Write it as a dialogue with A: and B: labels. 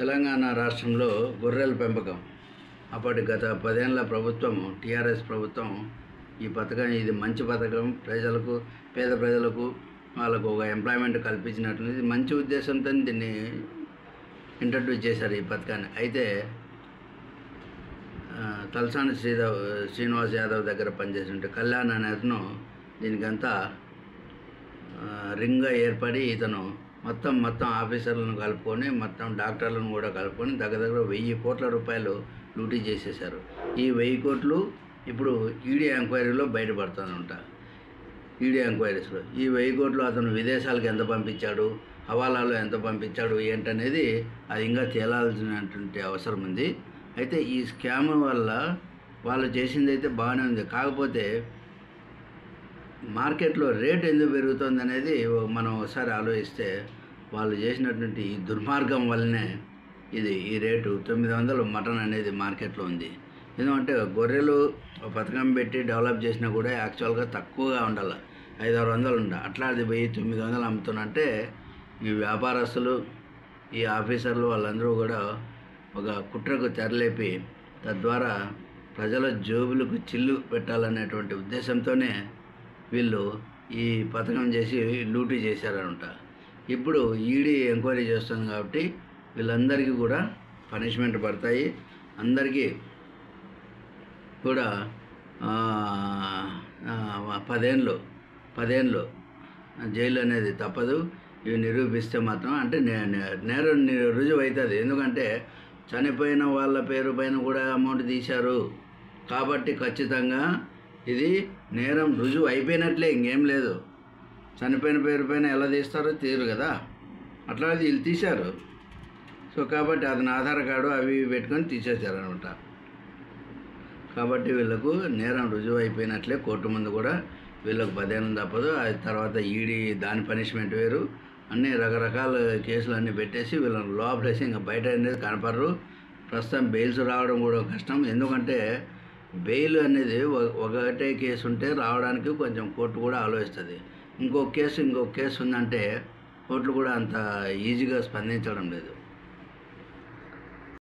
A: తెలంగాణ రాష్ట్రంలో గొర్రెల పెంపకం అప్పటి గత 10 ఏళ్ల ప్రభుత్వం టీఆర్ఎస్ ప్రభుత్వం ఈ పథకం ఇది మంచి పథకం, ప్రజలకు పేద ప్రజలకు వాళ్ళకు ఒక ఎంప్లాయ్మెంట్ కల్పించినట్లు ఇది మంచి ఉద్దేశంతో దీన్ని ఇంట్రడ్యూస్ చేశారు ఈ పథకాన్ని. అయితే తలసాని శ్రీనివాస్ యాదవ్ దగ్గర పనిచేస్తుంటే కళ్యాణ్ అనే అతను దీనికంతా రింగ్గా ఏర్పడి ఇతను మొత్తం ఆఫీసర్లను కలుపుకొని మొత్తం డాక్టర్లను కూడా కలుపుకొని దగ్గర 1000 కోట్ల రూపాయలు లూటీ చేసేశారు. ఈ 1000 కోట్లు ఇప్పుడు ఈడీ ఎంక్వైరీలో బయటపడుతుందంట. ఈడీ ఎంక్వైరీస్లో ఈ 1000 కోట్లు అతను విదేశాలకు ఎంత పంపించాడు, హవాలాలో ఎంత పంపించాడు ఏంటనేది అది ఇంకా తేలాల్సినటువంటి అవసరం ఉంది. అయితే ఈ స్కామ్ వల్ల వాళ్ళు చేసింది అయితే బాగానే ఉంది, కాకపోతే మార్కెట్లో రేట్ ఎందుకు పెరుగుతుంది అనేది మనం ఒకసారి ఆలోచిస్తే వాళ్ళు చేసినటువంటి ఈ దుర్మార్గం వల్లనే ఈ రేటు 900 మటన్ అనేది మార్కెట్లో ఉంది. ఎందుకంటే గొర్రెలు పథకం పెట్టి డెవలప్ చేసినా కూడా యాక్చువల్గా తక్కువగా ఉండాలి, 500-600 ఉండాలి. అట్లా అది 900 అమ్ముతున్నంటే ఈ వ్యాపారస్తులు ఈ ఆఫీసర్లు వాళ్ళందరూ కూడా ఒక కుట్రకు తెరలేపి తద్వారా ప్రజల జోబులకు చిల్లు పెట్టాలనేటువంటి ఉద్దేశంతోనే వీళ్ళు ఈ పథకం చేసి లూటీ చేశారనమాట. ఇప్పుడు ఈడీ ఎంక్వైరీ చేస్తుంది కాబట్టి వీళ్ళందరికీ కూడా పనిష్మెంట్ పడతాయి. అందరికీ కూడా 10 ఏళ్ళు జైలు అనేది తప్పదు. ఇవి నిరూపిస్తే మాత్రం అంటే నేరం రుజువు అవుతుంది. ఎందుకంటే చనిపోయిన వాళ్ళ పేరు పైన కూడా అమౌంట్ తీశారు కాబట్టి ఖచ్చితంగా ఇది నేరం రుజువు అయిపోయినట్లే, ఇంకేం లేదు. చనిపోయిన పేరు పైన ఎలా తీస్తారో తీరు కదా, అట్లా వీళ్ళు తీశారు. సో కాబట్టి అతని ఆధార్ కార్డు అవి పెట్టుకొని తీసేశారనమాట. కాబట్టి వీళ్ళకు నేరం రుజువు అయిపోయినట్లే, కోర్టు ముందు కూడా వీళ్ళకు 10 ఏళ్ళు తప్పదు. అది తర్వాత ఈడీ దాని పనిష్మెంట్ వేరు, అన్నీ రకరకాల కేసులు అన్నీ పెట్టేసి వీళ్ళని లోపలేసి ఇంకా బయట అనేది కనపడరు. ప్రస్తుతం బెయిల్స్ రావడం కూడా కష్టం, ఎందుకంటే బెయిల్ అనేది ఒకటే కేసు ఉంటే రావడానికి కొంచెం కోర్టు కూడా ఆలోచిస్తుంది. ఇంకొక కేసు ఉందంటే కోర్టులు కూడా అంత ఈజీగా స్పందించడం లేదు.